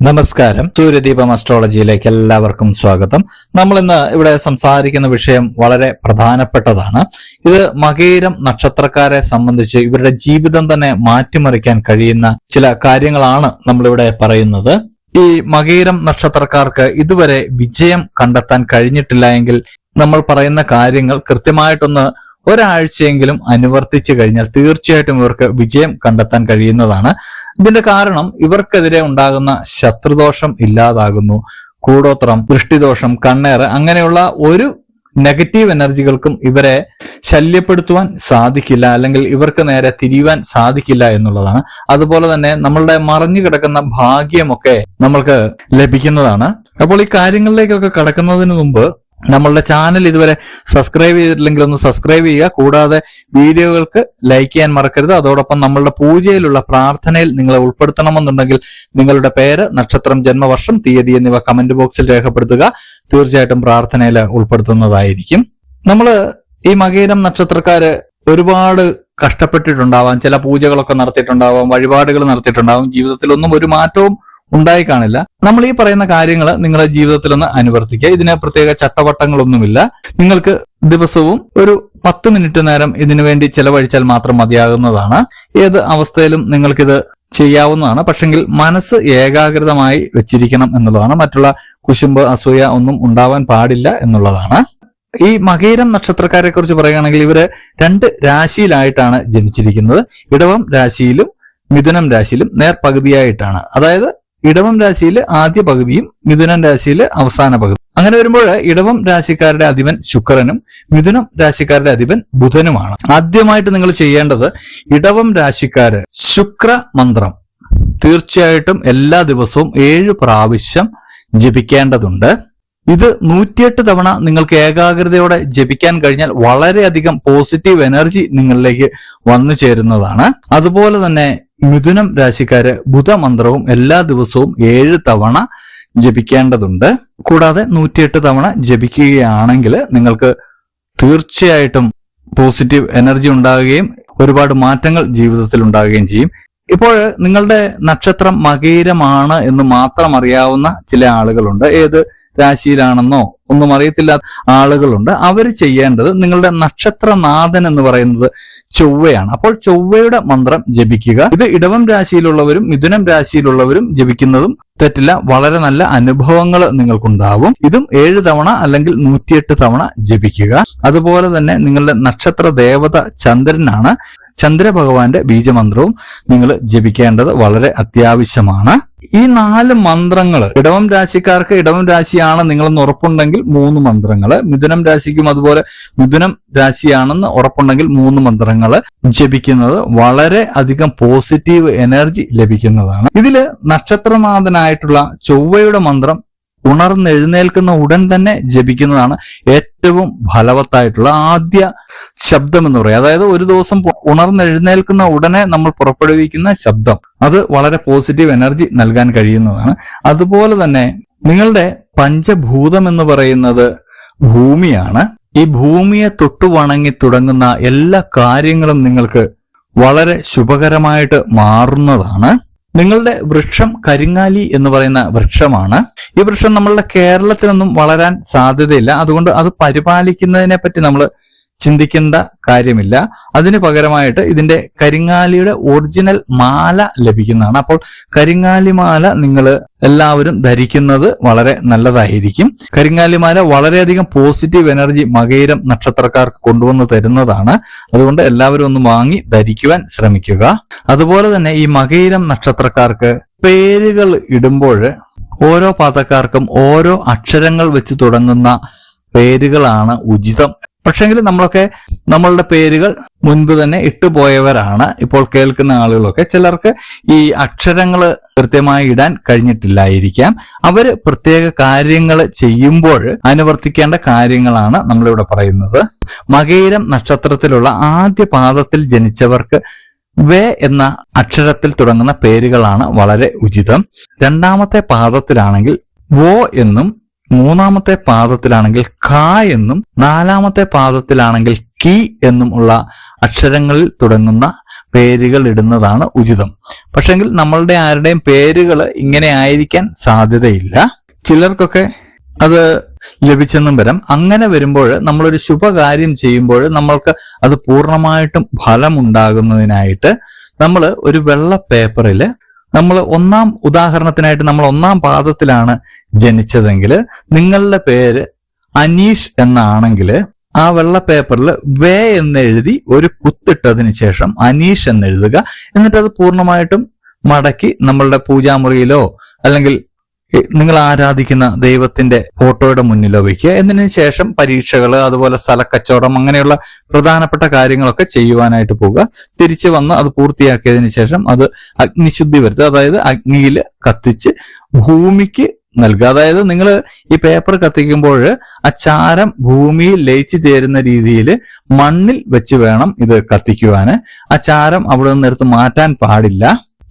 നമസ്കാരം. സൂര്യദീപം അസ്ട്രോളജിയിലേക്ക് എല്ലാവർക്കും സ്വാഗതം. നമ്മൾ ഇന്ന് ഇവിടെ സംസാരിക്കുന്ന വിഷയം വളരെ പ്രധാനപ്പെട്ടതാണ്. ഇത് മകയിരം നക്ഷത്രക്കാരെ സംബന്ധിച്ച് ഇവരുടെ ജീവിതം തന്നെ മാറ്റിമറിക്കാൻ കഴിയുന്ന ചില കാര്യങ്ങളാണ് നമ്മളിവിടെ പറയുന്നത്. ഈ മകയിരം നക്ഷത്രക്കാർക്ക് ഇതുവരെ വിജയം കണ്ടെത്താൻ കഴിഞ്ഞിട്ടില്ല എങ്കിൽ നമ്മൾ പറയുന്ന കാര്യങ്ങൾ കൃത്യമായിട്ടൊന്ന് ഒരാഴ്ചയെങ്കിലും അനുവർത്തിച്ചു കഴിഞ്ഞാൽ തീർച്ചയായിട്ടും ഇവർക്ക് വിജയം കണ്ടെത്താൻ കഴിയുന്നതാണ്. ഇതിന്റെ കാരണം ഇവർക്കെതിരെ ഉണ്ടാകുന്ന ശത്രുദോഷം ഇല്ലാതാകുന്നു. കൂടോത്രം, ദൃഷ്ടിദോഷം, കണ്ണേറ് അങ്ങനെയുള്ള ഒരു നെഗറ്റീവ് എനർജികൾക്കും ഇവരെ ശല്യപ്പെടുത്തുവാൻ സാധിക്കില്ല, അല്ലെങ്കിൽ ഇവർക്ക് നേരെ തിരിയുവാൻ സാധിക്കില്ല എന്നുള്ളതാണ്. അതുപോലെ തന്നെ നമ്മളുടെ മറഞ്ഞു കിടക്കുന്ന ഭാഗ്യമൊക്കെ നമ്മൾക്ക് ലഭിക്കുന്നതാണ്. അപ്പോൾ ഈ കാര്യങ്ങളിലേക്കൊക്കെ കടക്കുന്നതിന് മുമ്പ് നമ്മളുടെ ചാനൽ ഇതുവരെ സബ്സ്ക്രൈബ് ചെയ്തിട്ടില്ലെങ്കിൽ ഒന്ന് സബ്സ്ക്രൈബ് ചെയ്യുക. കൂടാതെ വീഡിയോകൾക്ക് ലൈക്ക് ചെയ്യാൻ മറക്കരുത്. അതോടൊപ്പം നമ്മളുടെ പൂജയിലുള്ള പ്രാർത്ഥനയിൽ നിങ്ങളെ ഉൾപ്പെടുത്തണമെന്നുണ്ടെങ്കിൽ നിങ്ങളുടെ പേര്, നക്ഷത്രം, ജന്മവർഷം, തീയതി എന്നിവ കമന്റ് ബോക്സിൽ രേഖപ്പെടുത്തുക. തീർച്ചയായിട്ടും പ്രാർത്ഥനയിൽ ഉൾപ്പെടുത്തുന്നതായിരിക്കും. നമ്മൾ ഈ മകയിരം നക്ഷത്രക്കാര് ഒരുപാട് കഷ്ടപ്പെട്ടിട്ടുണ്ടാവാം, ചില പൂജകളൊക്കെ നടത്തിയിട്ടുണ്ടാവാം, വഴിപാടുകൾ നടത്തിയിട്ടുണ്ടാവാം. ജീവിതത്തിൽ ഒന്നും ഒരു മാറ്റവും ഉണ്ടായി കാണില്ല. നമ്മൾ ഈ പറയുന്ന കാര്യങ്ങൾ നിങ്ങളുടെ ജീവിതത്തിൽ ഒന്ന് അനുവർത്തിക്കുക. ഇതിന് പ്രത്യേക ചട്ടവട്ടങ്ങളൊന്നുമില്ല. നിങ്ങൾക്ക് ദിവസവും ഒരു 10 മിനിറ്റ് നേരം ഇതിനു വേണ്ടി ചെലവഴിച്ചാൽ മാത്രം മതിയാകുന്നതാണ്. ഏത് അവസ്ഥയിലും നിങ്ങൾക്കിത് ചെയ്യാവുന്നതാണ്. പക്ഷെങ്കിൽ മനസ്സ് ഏകാഗ്രതമായി വെച്ചിരിക്കണം എന്നുള്ളതാണ്. മറ്റുള്ള കുശുമ്പ്, അസൂയ ഒന്നും ഉണ്ടാവാൻ പാടില്ല എന്നുള്ളതാണ്. ഈ മകയിരം നക്ഷത്രക്കാരെ കുറിച്ച് പറയുകയാണെങ്കിൽ ഇവര് 2 രാശിയിലായിട്ടാണ് ജനിച്ചിരിക്കുന്നത്. ഇടവം രാശിയിലും മിഥുനം രാശിയിലും നേർപകുതിയായിട്ടാണ്. അതായത് ഇടവം രാശിയിൽ ആദ്യ പകുതിയും മിഥുനം രാശിയിൽ അവസാന പകുതി. അങ്ങനെ വരുമ്പോൾ ഇടവം രാശിക്കാരുടെ അധിപൻ ശുക്രനും മിഥുനം രാശിക്കാരുടെ അധിപൻ ബുധനുമാണ്. ആദ്യമായിട്ട് നിങ്ങൾ ചെയ്യേണ്ടത് ഇടവം രാശിക്കാര് ശുക്ര മന്ത്രം തീർച്ചയായിട്ടും എല്ലാ ദിവസവും 7 പ്രാവശ്യം ജപിക്കേണ്ടതുണ്ട്. ഇത് 108 തവണ നിങ്ങൾക്ക് ഏകാഗ്രതയോടെ ജപിക്കാൻ കഴിഞ്ഞാൽ വളരെയധികം പോസിറ്റീവ് എനർജി നിങ്ങളിലേക്ക് വന്നു ചേരുന്നതാണ്. അതുപോലെ തന്നെ മിഥുനം രാശിക്കാര് ബുധമന്ത്രവും എല്ലാ ദിവസവും 7 തവണ ജപിക്കേണ്ടതുണ്ട്. കൂടാതെ 108 തവണ ജപിക്കുകയാണെങ്കിൽ നിങ്ങൾക്ക് തീർച്ചയായിട്ടും പോസിറ്റീവ് എനർജി ഉണ്ടാകുകയും ഒരുപാട് മാറ്റങ്ങൾ ജീവിതത്തിൽ ഉണ്ടാകുകയും ചെയ്യും. ഇപ്പോൾ നിങ്ങളുടെ നക്ഷത്രം മകയിരമാണ് എന്ന് മാത്രം അറിയാവുന്ന ചില ആളുകളുണ്ട്. ഏത് രാശിയിലാണെന്നോ ഒന്നും അറിയത്തില്ലാത്ത ആളുകളുണ്ട്. അവർ ചെയ്യേണ്ടത് നിങ്ങളുടെ നക്ഷത്രനാഥൻ എന്ന് പറയുന്നത് ചൊവ്വയാണ്. അപ്പോൾ ചൊവ്വയുടെ മന്ത്രം ജപിക്കുക. ഇത് ഇടവം രാശിയിലുള്ളവരും മിഥുനം രാശിയിലുള്ളവരും ജപിക്കുന്നതും തെറ്റില്ല. വളരെ നല്ല അനുഭവങ്ങൾ നിങ്ങൾക്കുണ്ടാവും. ഇതും 7 തവണ അല്ലെങ്കിൽ 108 തവണ ജപിക്കുക. അതുപോലെ തന്നെ നിങ്ങളുടെ നക്ഷത്ര ദേവത ചന്ദ്രനാണ്. ചന്ദ്രഭഗവാന്റെ ബീജമന്ത്രവും നിങ്ങൾ ജപിക്കേണ്ടത് വളരെ അത്യാവശ്യമാണ്. ഈ 4 മന്ത്രങ്ങൾ ഇടവം രാശിക്കാർക്ക് ഇടവം രാശിയാണ് നിങ്ങളെന്ന് ഉറപ്പുണ്ടെങ്കിൽ 3 മന്ത്രങ്ങൾ, മിഥുനം രാശിക്കും അതുപോലെ മിഥുനം രാശിയാണെന്ന് ഉറപ്പുണ്ടെങ്കിൽ 3 മന്ത്രങ്ങൾ ജപിക്കുന്നത് വളരെ അധികം പോസിറ്റീവ് എനർജി ലഭിക്കുന്നതാണ്. ഇതില് നക്ഷത്രനാഥനായിട്ടുള്ള ചൊവ്വയുടെ മന്ത്രം ഉണർന്നെഴുന്നേൽക്കുന്ന ഉടൻ തന്നെ ജപിക്കുന്നതാണ് ഏറ്റവും ഫലവത്തായിട്ടുള്ള ആദ്യ ശബ്ദം എന്ന് പറയുക. അതായത് ഒരു ദിവസം ഉണർന്നെഴുന്നേൽക്കുന്ന ഉടനെ നമ്മൾ പുറപ്പെടുവിക്കുന്ന ശബ്ദം, അത് വളരെ പോസിറ്റീവ് എനർജി നൽകാൻ കഴിയുന്നതാണ്. അതുപോലെ തന്നെ നിങ്ങളുടെ പഞ്ചഭൂതം എന്ന് പറയുന്നത് ഭൂമിയാണ്. ഈ ഭൂമിയെ തൊട്ടു വണങ്ങി തുടങ്ങുന്ന എല്ലാ കാര്യങ്ങളും നിങ്ങൾക്ക് വളരെ ശുഭകരമായിട്ട് മാറുന്നതാണ്. നിങ്ങളുടെ വൃക്ഷം കരിങ്ങാലി എന്ന് പറയുന്ന വൃക്ഷമാണ്. ഈ വൃക്ഷം നമ്മളുടെ കേരളത്തിലൊന്നും വളരാൻ സാധ്യതയില്ല. അതുകൊണ്ട് അത് പരിപാലിക്കുന്നതിനെ പറ്റി നമ്മൾ ചിന്തിക്കേണ്ട കാര്യമില്ല. അതിന് പകരമായിട്ട് ഇതിന്റെ കരിങ്ങാലിയുടെ ഒറിജിനൽ മാല ലഭിക്കുന്നതാണ്. അപ്പോൾ കരിങ്ങാലി മാല നിങ്ങൾ എല്ലാവരും ധരിക്കുന്നത് വളരെ നല്ലതായിരിക്കും. കരിങ്ങാലി മാല വളരെയധികം പോസിറ്റീവ് എനർജി മകയിരം നക്ഷത്രക്കാർക്ക് കൊണ്ടുവന്ന് തരുന്നതാണ്. അതുകൊണ്ട് എല്ലാവരും ഒന്ന് വാങ്ങി ധരിക്കുവാൻ ശ്രമിക്കുക. അതുപോലെ തന്നെ ഈ മകയിരം നക്ഷത്രക്കാർക്ക് പേരുകൾ ഇടുമ്പോൾ ഓരോ പാദക്കാർക്കും ഓരോ അക്ഷരങ്ങൾ വെച്ച് തുടങ്ങുന്ന പേരുകളാണ് ഉചിതം. പക്ഷെങ്കിൽ നമ്മളൊക്കെ നമ്മളുടെ പേരുകൾ മുൻപ് തന്നെ ഇട്ടുപോയവരാണ്. ഇപ്പോൾ കേൾക്കുന്ന ആളുകളൊക്കെ ചിലർക്ക് ഈ അക്ഷരങ്ങൾ കൃത്യമായി ഇടാൻ കഴിഞ്ഞിട്ടില്ലായിരിക്കാം. അവര് പ്രത്യേക കാര്യങ്ങൾ ചെയ്യുമ്പോൾ അനുവർത്തിക്കേണ്ട കാര്യങ്ങളാണ് നമ്മളിവിടെ പറയുന്നത്. മകയിരം നക്ഷത്രത്തിലുള്ള ആദ്യ പാദത്തിൽ ജനിച്ചവർക്ക് വേ എന്ന അക്ഷരത്തിൽ തുടങ്ങുന്ന പേരുകളാണ് വളരെ ഉചിതം. 2ാമത്തെ പാദത്തിലാണെങ്കിൽ വോ എന്നും, 3ാമത്തെ പാദത്തിലാണെങ്കിൽ ഖ എന്നും, 4ാമത്തെ പാദത്തിലാണെങ്കിൽ കി എന്നും ഉള്ള അക്ഷരങ്ങളിൽ തുടങ്ങുന്ന പേരുകൾ ഇടുന്നതാണ് ഉചിതം. പക്ഷെങ്കിൽ നമ്മളുടെ ആരുടെയും പേരുകൾ ഇങ്ങനെ ആയിരിക്കാൻ സാധ്യതയില്ല. ചിലർക്കൊക്കെ അത് ലഭിച്ചെന്നും വരാം. അങ്ങനെ വരുമ്പോൾ നമ്മളൊരു ശുഭകാര്യം ചെയ്യുമ്പോൾ നമ്മൾക്ക് അത് പൂർണ്ണമായിട്ടും ഫലമുണ്ടാകുന്നതിനായിട്ട് നമ്മൾ ഒരു വെള്ള പേപ്പറിൽ നമ്മൾ ഉദാഹരണത്തിനായിട്ട് നമ്മൾ 1-ാം പാദത്തിലാണ് ജനിച്ചതെങ്കിൽ നിങ്ങളുടെ പേര് അനീഷ് എന്നാണെങ്കിൽ ആ വെള്ള പേപ്പറിൽ വേ എന്നെഴുതി ഒരു കുത്തിട്ടതിന് ശേഷം അനീഷ് എന്നെഴുതുക. എന്നിട്ട് അത് പൂർണ്ണമായിട്ടും മടക്കി നമ്മളുടെ പൂജാമുറിയിലോ അല്ലെങ്കിൽ നിങ്ങൾ ആരാധിക്കുന്ന ദൈവത്തിന്റെ ഫോട്ടോയുടെ മുന്നിലോ വയ്ക്കുക. എന്നതിന് ശേഷം പരീക്ഷകൾ, അതുപോലെ സ്ഥലക്കച്ചവടം, അങ്ങനെയുള്ള പ്രധാനപ്പെട്ട കാര്യങ്ങളൊക്കെ ചെയ്യുവാനായിട്ട് പോവുക. തിരിച്ചു വന്ന് അത് പൂർത്തിയാക്കിയതിനു ശേഷം അത് അഗ്നിശുദ്ധി വരുത്തുക. അതായത് അഗ്നിയിൽ കത്തിച്ച് ഭൂമിക്ക് നൽകുക. അതായത് നിങ്ങൾ ഈ പേപ്പർ കത്തിക്കുമ്പോൾ ആ ചാരം ഭൂമിയിൽ ലയിച്ചു ചേരുന്ന രീതിയിൽ മണ്ണിൽ വെച്ച് വേണം ഇത് കത്തിക്കുവാന്. ആ ചാരം അവിടെ നിന്ന് എടുത്ത് മാറ്റാൻ പാടില്ല.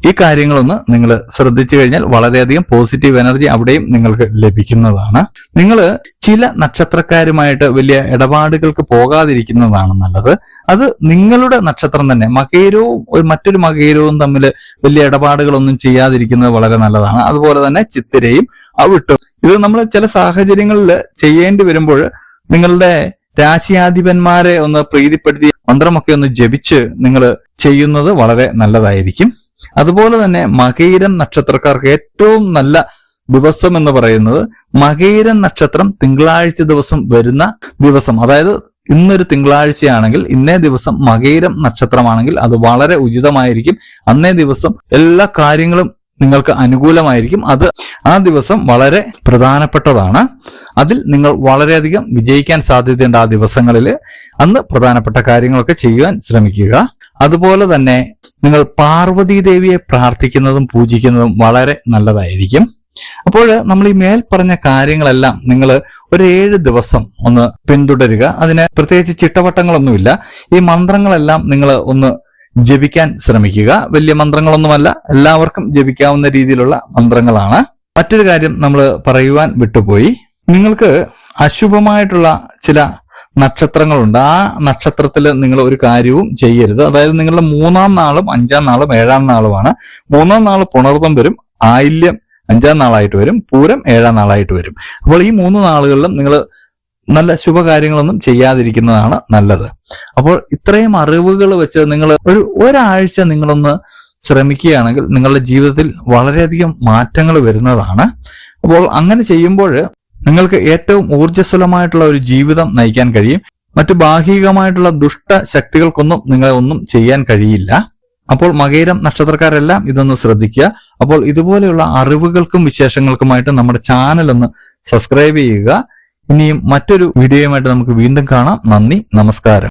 ഈ കാര്യങ്ങളൊന്ന് നിങ്ങൾ ശ്രദ്ധിച്ചു കഴിഞ്ഞാൽ വളരെയധികം പോസിറ്റീവ് എനർജി അവിടെയും നിങ്ങൾക്ക് ലഭിക്കുന്നതാണ്. നിങ്ങൾ ചില നക്ഷത്രക്കാരുമായിട്ട് വലിയ ഇടപാടുകൾക്ക് പോകാതിരിക്കുന്നതാണ് നല്ലത്. അത് നിങ്ങളുടെ നക്ഷത്രം തന്നെ മകയിരവും മറ്റൊരു മകയിരവും തമ്മിൽ വലിയ ഇടപാടുകളൊന്നും ചെയ്യാതിരിക്കുന്നത് വളരെ നല്ലതാണ്. അതുപോലെ തന്നെ ചിത്തിരയും അവിട്ടും ഇത് നമ്മൾ ചില സാഹചര്യങ്ങളിൽ ചെയ്യേണ്ടി വരുമ്പോൾ നിങ്ങളുടെ രാശിയാധിപന്മാരെ ഒന്ന് പ്രീതിപ്പെടുത്തി മന്ത്രമൊക്കെ ഒന്ന് ജപിച്ച് നിങ്ങൾ ചെയ്യുന്നത് വളരെ നല്ലതായിരിക്കും. അതുപോലെ തന്നെ മകയിരം നക്ഷത്രക്കാർക്ക് ഏറ്റവും നല്ല ദിവസം എന്ന് പറയുന്നത് മകയിരം നക്ഷത്രം തിങ്കളാഴ്ച ദിവസം വരുന്ന ദിവസം. അതായത് ഇന്നൊരു തിങ്കളാഴ്ചയാണെങ്കിൽ ഇന്നേ ദിവസം മകയിരം നക്ഷത്രമാണെങ്കിൽ അത് വളരെ ഉചിതമായിരിക്കും. അന്നേ ദിവസം എല്ലാ കാര്യങ്ങളും നിങ്ങൾക്ക് അനുകൂലമായിരിക്കും. അത് ആ ദിവസം വളരെ പ്രധാനപ്പെട്ടതാണ്. അതിൽ നിങ്ങൾ വളരെയധികം വിജയിക്കാൻ സാധ്യതയുണ്ട്. ആ ദിവസങ്ങളിൽ അന്ന് പ്രധാനപ്പെട്ട കാര്യങ്ങളൊക്കെ ചെയ്യുവാൻ ശ്രമിക്കുക. അതുപോലെ തന്നെ നിങ്ങൾ പാർവതി ദേവിയെ പ്രാർത്ഥിക്കുന്നതും പൂജിക്കുന്നതും വളരെ നല്ലതായിരിക്കും. അപ്പോൾ നമ്മൾ ഈ മേൽ പറഞ്ഞ കാര്യങ്ങളെല്ലാം നിങ്ങൾ ഒരു 7 ദിവസം ഒന്ന് പിന്തുടരുക. അതിന് പ്രത്യേകിച്ച് ചിട്ടവട്ടങ്ങളൊന്നുമില്ല. ഈ മന്ത്രങ്ങളെല്ലാം നിങ്ങൾ ഒന്ന് ജപിക്കാൻ ശ്രമിക്കുക. വലിയ മന്ത്രങ്ങളൊന്നുമല്ല, എല്ലാവർക്കും ജപിക്കാവുന്ന രീതിയിലുള്ള മന്ത്രങ്ങളാണ്. മറ്റൊരു കാര്യം നമ്മൾ പറയുവാൻ വിട്ടുപോയി. നിങ്ങൾക്ക് അശുഭമായിട്ടുള്ള ചില നക്ഷത്രങ്ങളുണ്ട്. ആ നക്ഷത്രത്തിൽ നിങ്ങൾ ഒരു കാര്യവും ചെയ്യരുത്. അതായത് നിങ്ങളുടെ 3-ാം നാളും 5-ാം നാളും 7-ാം നാളുമാണ്. 3-ാം നാൾ പുണർതം വരും, ആയില്യം 5-ാം നാളായിട്ട് വരും, പൂരം 7-ാം നാളായിട്ട് വരും. അപ്പോൾ ഈ 3 നാളുകളിലും നിങ്ങൾ നല്ല ശുഭകാര്യങ്ങളൊന്നും ചെയ്യാതിരിക്കുന്നതാണ് നല്ലത്. അപ്പോൾ ഇത്രയും അറിവുകൾ വെച്ച് നിങ്ങൾ ഒരാഴ്ച നിങ്ങളൊന്ന് ശ്രമിക്കുകയാണെങ്കിൽ നിങ്ങളുടെ ജീവിതത്തിൽ വളരെയധികം മാറ്റങ്ങൾ വരുന്നതാണ്. അപ്പോൾ അങ്ങനെ ചെയ്യുമ്പോൾ നിങ്ങൾക്ക് ഏറ്റവും ഊർജ്ജസ്വലമായിട്ടുള്ള ഒരു ജീവിതം നയിക്കാൻ കഴിയും. മറ്റു ബാഹികമായിട്ടുള്ള ദുഷ്ട ശക്തികൾക്കൊന്നും നിങ്ങളെ ഒന്നും ചെയ്യാൻ കഴിയില്ല. അപ്പോൾ മകയിരം നക്ഷത്രക്കാരെല്ലാം ഇതൊന്ന് ശ്രദ്ധിക്കുക. അപ്പോൾ ഇതുപോലെയുള്ള അറിവുകൾക്കും വിശേഷങ്ങൾക്കുമായിട്ട് നമ്മുടെ ചാനൽ ഒന്ന് സബ്സ്ക്രൈബ് ചെയ്യുക. ഇനിയും മറ്റൊരു വീഡിയോയുമായിട്ട് നമുക്ക് വീണ്ടും കാണാം. നന്ദി, നമസ്കാരം.